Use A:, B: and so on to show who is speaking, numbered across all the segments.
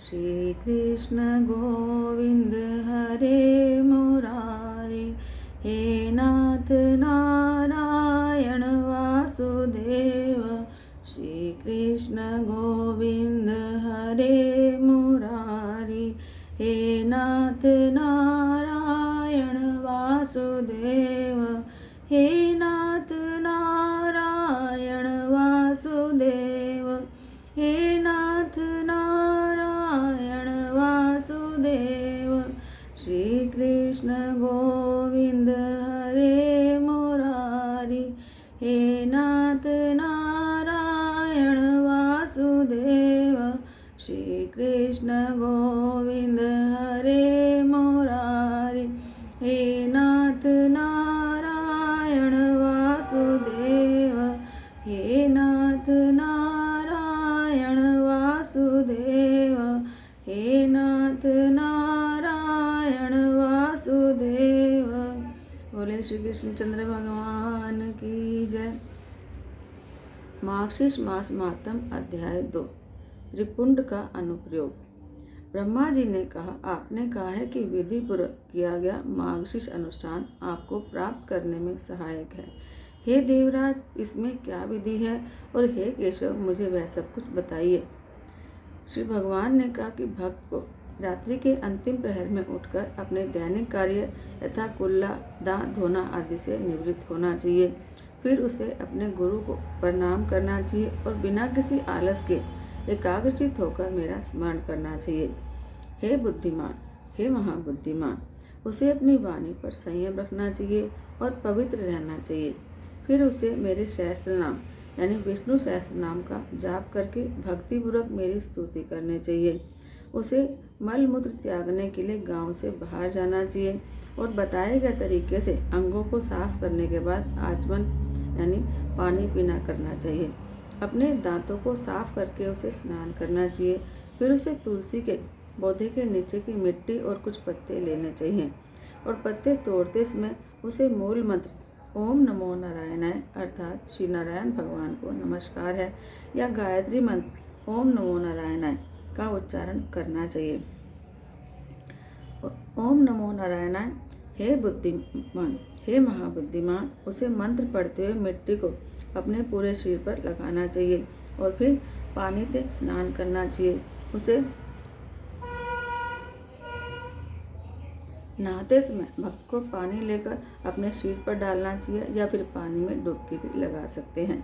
A: श्री कृष्ण गोविंद हरे मुरारी, हे नाथ नारायण वासुदेव। श्री कृष्ण गोविंद हरे मुरारी, हे नाथ नारायण वासुदेव। हे नाथ नारायण वासुदेव, हे नाथ नारायण वासुदेव। श्री कृष्ण गोविंद हरे मुरारी, हे नाथ नारायण वासुदेव। श्री कृष्ण गोविंद हरे मुरारी, हे नाथ नारायण वासुदेव। हे नाथ नारायण वासुदेव, हे नाथ नारायण वासुदेव। बोले श्री कृष्णचंद्र भगवान की जय। मार्गशीर्ष मास मातम अध्याय 2। त्रिपुंड का अनुप्रयोग। ब्रह्मा जी ने कहा, आपने कहा है कि विधि पूर्वक किया गया मार्गशीर्ष अनुष्ठान आपको प्राप्त करने में सहायक है। हे देवराज, इसमें क्या विधि है और हे केशव, मुझे वह सब कुछ बताइए। श्री भगवान ने कहा कि भक्त को रात्रि के अंतिम प्रहर में उठकर अपने दैनिक कार्य यथा कुल्ला, दांत धोना आदि से निवृत्त होना चाहिए। फिर उसे अपने गुरु को प्रणाम करना चाहिए और बिना किसी आलस के एकाग्रचित होकर मेरा स्मरण करना चाहिए। हे बुद्धिमान, हे महाबुद्धिमान, उसे अपनी वाणी पर संयम रखना चाहिए और पवित्र रहना चाहिए। फिर उसे मेरे सहस्त्र नाम यानी विष्णु सहस्त्र नाम का जाप करके भक्तिपूर्वक मेरी स्तुति करनी चाहिए। उसे मल मूत्र त्यागने के लिए गांव से बाहर जाना चाहिए और बताए गए तरीके से अंगों को साफ करने के बाद आचमन यानी पानी पीना करना चाहिए। अपने दांतों को साफ करके उसे स्नान करना चाहिए। फिर उसे तुलसी के पौधे के नीचे की मिट्टी और कुछ पत्ते लेने चाहिए और पत्ते तोड़ते समय उसे मूल मंत्र ओम नमो नारायणाय अर्थात श्री नारायण भगवान को नमस्कार है या गायत्री मंत्र ओम नमो नारायणाय का उच्चारण करना चाहिए। ओम नमो नारायणाय। हे बुद्धिमान, हे महाबुद्धिमान, उसे मंत्र पढ़ते हुए मिट्टी को अपने पूरे शरीर पर लगाना चाहिए और फिर पानी से स्नान करना चाहिए। उसे नहाते समय भक्त को पानी लेकर अपने शरीर पर डालना चाहिए या फिर पानी में डुबकी भी लगा सकते हैं।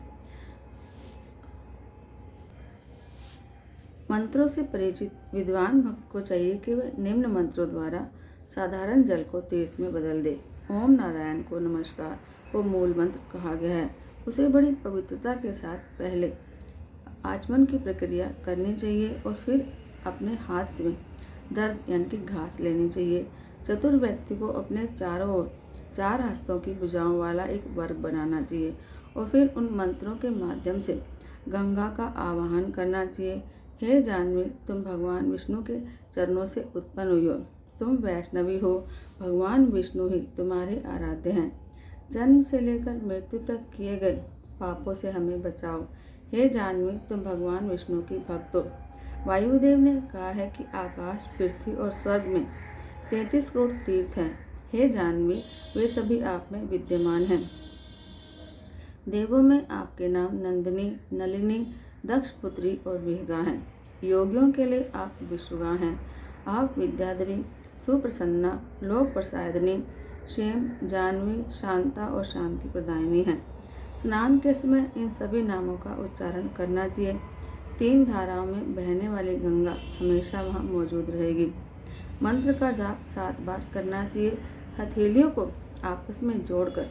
A: मंत्रों से परिचित विद्वान भक्त को चाहिए कि वह निम्न मंत्रों द्वारा साधारण जल को तीर्थ में बदल दे। ओम नारायण को नमस्कार को मूल मंत्र कहा गया है। उसे बड़ी पवित्रता के साथ पहले आचमन की प्रक्रिया करनी चाहिए और फिर अपने हाथ में दर्भ यानी कि घास लेनी चाहिए। चतुर व्यक्ति को अपने चारों ओर 4 हस्तों की भुजाओं वाला एक वर्ग बनाना चाहिए और फिर उन मंत्रों के माध्यम से गंगा का आवाहन करना चाहिए। हे जाह्नवी, तुम भगवान विष्णु के चरणों से उत्पन्न हुई हो, तुम वैष्णवी हो, भगवान विष्णु ही तुम्हारे आराध्य हैं। जन्म से लेकर मृत्यु तक किए गए पापों से हमें बचाओ। हे जाह्नवी, तुम भगवान विष्णु की भक्त हो। वायुदेव ने कहा है कि आकाश, पृथ्वी और स्वर्ग में 33 करोड़ तीर्थ हैं। हे जाह्नवी, वे सभी आप में विद्यमान हैं। देवों में आपके नाम नंदिनी, नलिनी, दक्ष पुत्री और विहगा हैं। योगियों के लिए आप विश्वगा हैं। आप विद्याधरी, सुप्रसन्ना, लोक प्रसादिनी, क्षेम, जाह्नवी, शांता और शांति प्रदायिनी हैं। स्नान के समय इन सभी नामों का उच्चारण करना चाहिए। 3 धाराओं में बहने वाली गंगा हमेशा वहाँ मौजूद रहेगी। मंत्र का जाप 7 बार करना चाहिए। हथेलियों को आपस में जोड़कर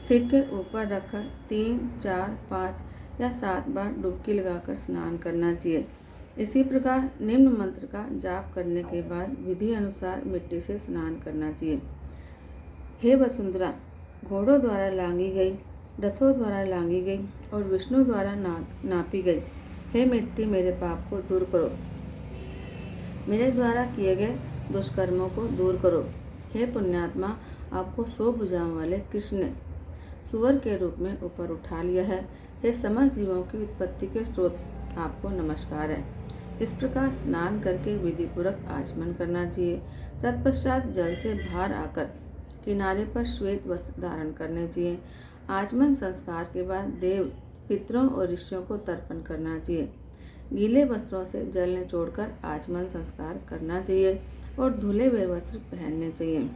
A: सिर के ऊपर रखकर 3, 4, 5 या 7 बार डुबकी लगाकर स्नान करना चाहिए। इसी प्रकार निम्न मंत्र का जाप करने के बाद विधि अनुसार मिट्टी से स्नान करना चाहिए। हे वसुंधरा, घोड़ों द्वारा लांगी गई, रथों द्वारा लांगी गई और विष्णु द्वारा नापी गई, हे मिट्टी, मेरे पाप को दूर करो, मेरे द्वारा किए गए दुष्कर्मों को दूर करो। हे पुण्यात्मा, आपको 100 भुजाओं वाले कृष्ण ने सुअर के रूप में ऊपर उठा लिया है। हे समस्त जीवों की उत्पत्ति के स्रोत, आपको नमस्कार है। इस प्रकार स्नान करके विधिपूर्वक आचमन करना चाहिए। तत्पश्चात जल से बाहर आकर किनारे पर श्वेत वस्त्र धारण करने चाहिए। आचमन संस्कार के बाद देव, पितरों और ऋषियों को तर्पण करना चाहिए। गीले वस्त्रों से जल निचोड़कर आचमन संस्कार करना चाहिए और धुले हुए वस्त्र पहनने चाहिए।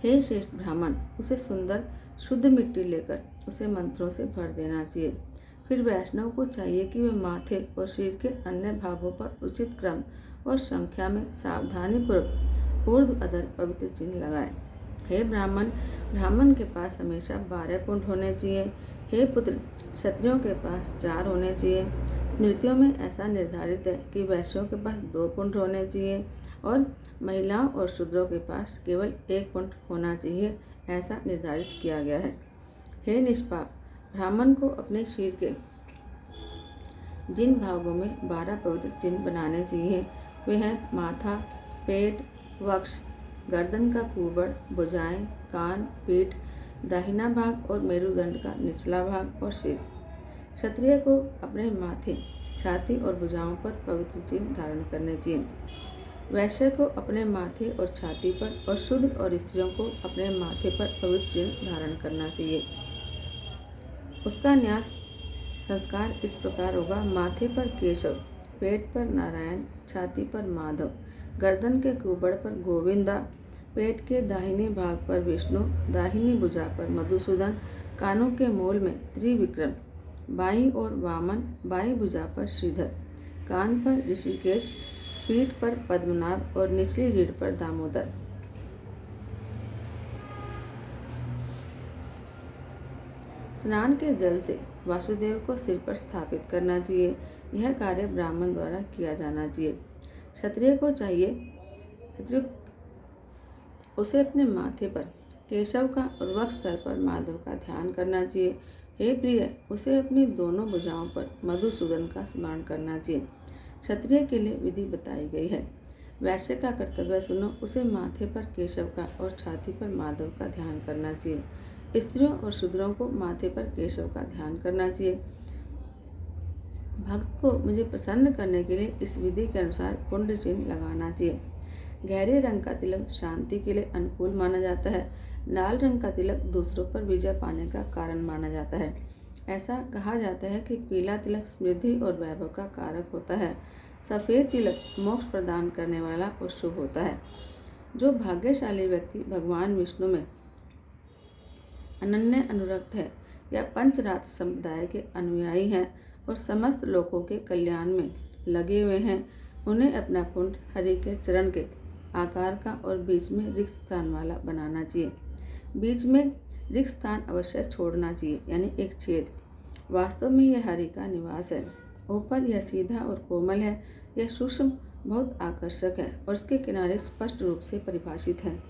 A: हे श्रेष्ठ ब्राह्मण, उसे सुंदर शुद्ध मिट्टी लेकर उसे मंत्रों से भर देना चाहिए। फिर वैष्णव को चाहिए कि वे माथे और शरीर के अन्य भागों पर उचित क्रम और संख्या में सावधानीपूर्वक ऊर्ध्व अधर पवित्र चिन्ह लगाए। हे ब्राह्मण, ब्राह्मण के पास हमेशा 12 पुंड होने चाहिए। हे पुत्र, क्षत्रियों के पास 4 होने चाहिए। स्मृतियों में ऐसा निर्धारित है कि वैश्यों के पास 2 पुंड होने चाहिए और महिलाओं और शूद्रों के पास केवल 1 पुंड होना चाहिए, ऐसा निर्धारित किया गया है। हे निष्पाप, ब्राह्मण को अपने शरीर के जिन भागों में 12 पवित्र चिन्ह बनाने चाहिए वे हैं माथा, पेट, वक्ष, गर्दन का कुबड़, भुजाएं, कान, पीठ, दाहिना भाग और मेरुदंड का निचला भाग और सिर। क्षत्रिय को अपने माथे, छाती और भुजाओं पर पवित्र चिन्ह धारण करने चाहिए। वैश्य को अपने माथे और छाती पर और शूद्र और स्त्रियों को अपने माथे पर पवित्र चिन्ह धारण करना चाहिए। उसका न्यास संस्कार इस प्रकार होगा: माथे पर केशव, पेट पर नारायण, छाती पर माधव, गर्दन के कुबड़ पर गोविंदा, पेट के दाहिने भाग पर विष्णु, दाहिनी भुजा पर मधुसूदन, कानों के मूल में त्रिविक्रम, बाईं ओर वामन, बाईं भुजा पर श्रीधर, कान पर ऋषिकेश, पीठ पर पद्मनाभ और निचली रीढ़ पर दामोदर। स्नान के जल से वासुदेव को सिर पर स्थापित करना चाहिए। यह कार्य ब्राह्मण द्वारा किया जाना चाहिए। क्षत्रिय को चाहिए उसे अपने माथे पर केशव का और वक्ष स्थल पर माधव का ध्यान करना चाहिए। हे प्रिय, उसे अपनी दोनों भुजाओं पर मधुसूदन का स्मरण करना चाहिए। क्षत्रिय के लिए विधि बताई गई है। वैश्य का कर्तव्य सुनो, उसे माथे पर केशव का और छाती पर माधव का ध्यान करना चाहिए। स्त्रियों और शूद्रों को माथे पर केशव का ध्यान करना चाहिए। भक्त को मुझे प्रसन्न करने के लिए इस विधि के अनुसार पुंड चिन्ह लगाना चाहिए। गहरे रंग का तिलक शांति के लिए अनुकूल माना जाता है। लाल रंग का तिलक दूसरों पर विजय पाने का कारण माना जाता है। ऐसा कहा जाता है कि पीला तिलक समृद्धि और वैभव का कारक होता है। सफ़ेद तिलक मोक्ष प्रदान करने वाला और शुभ होता है। जो भाग्यशाली व्यक्ति भगवान विष्णु में अनन्य अनुरक्त है या पंचरात्र संप्रदाय के अनुयायी हैं और समस्त लोगों के कल्याण में लगे हुए हैं, उन्हें अपना पुंड हरि के चरण के आकार का और बीच में रिक्त स्थान वाला बनाना चाहिए। बीच में रिक्त स्थान अवश्य छोड़ना चाहिए, यानी एक छेद। वास्तव में यह हरि का निवास है। ऊपर यह सीधा और कोमल है, यह सूक्ष्म बहुत आकर्षक है और इसके किनारे स्पष्ट रूप से परिभाषित हैं।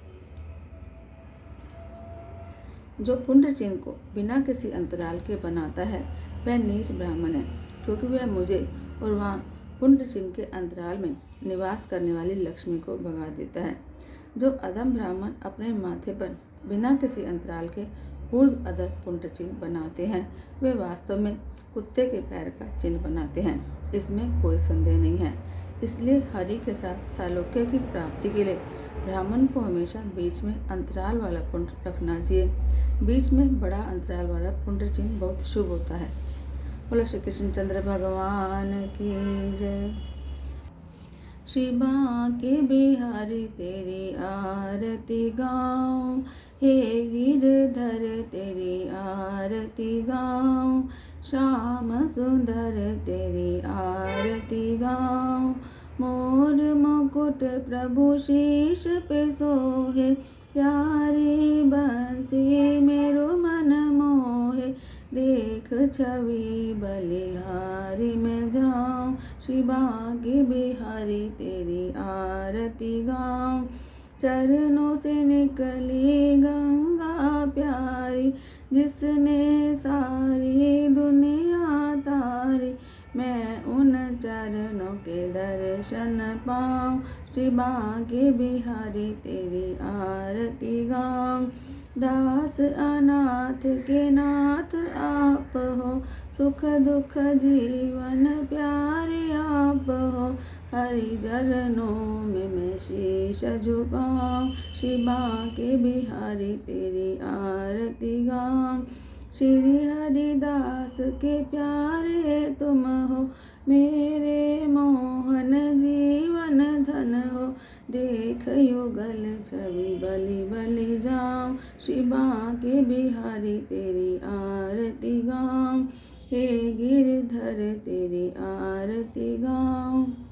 A: जो पुंड चिन्ह को बिना किसी अंतराल के बनाता है वह नीच ब्राह्मण है, क्योंकि वह मुझे और वहाँ पुंड चिन्ह के अंतराल में निवास करने वाली लक्ष्मी को भगा देता है। जो अधम ब्राह्मण अपने माथे पर बिना किसी अंतराल के ऊर्ध्व अधर पुंड चिन्ह बनाते हैं वे वास्तव में कुत्ते के पैर का चिन्ह बनाते हैं, इसमें कोई संदेह नहीं है। इसलिए हरि के साथ सालोक्य की प्राप्ति के लिए ब्राह्मण को हमेशा बीच में अंतराल वाला पुंड रखना चाहिए। बीच में बड़ा अंतराल वाला पुंड चिन्ह बहुत शुभ होता है। बोलो श्री कृष्णचंद्र भगवान की जय। श्री बांके बिहारी तेरी आरती गाऊं, हे गिरधर तेरी आरती गाऊं, श्याम सुंदर तेरी आरती गाऊं। मोर मुकुट प्रभु शीश पे सोहे, प्यारी बंसी मेरो मन मोहे। देख छवि बलिहारी में जाऊं, श्री बांके बिहारी तेरी आरती गाऊं। चरणों से निकली गंगा प्यारी, जिसने सारी दुनिया तारी। मैं उन चरणों के दर्शन पाऊं, श्री बांके बिहारी तेरी आरती गाऊं। दास अनाथ के नाथ आप हो, सुख दुख जीवन प्यारे आप हो। हरि चरणों में मैं शीश झुकाऊं, शिवा के बिहारी तेरी आरती गाऊं। श्री हरिदास के प्यारे तुम हो, मेरे मोहन जीवन धन हो। देख युगल छवि बलि बलि जाऊं, शिवा के बिहारी तेरी आरती गाऊं। हे गिरधर तेरी आरती गाऊं।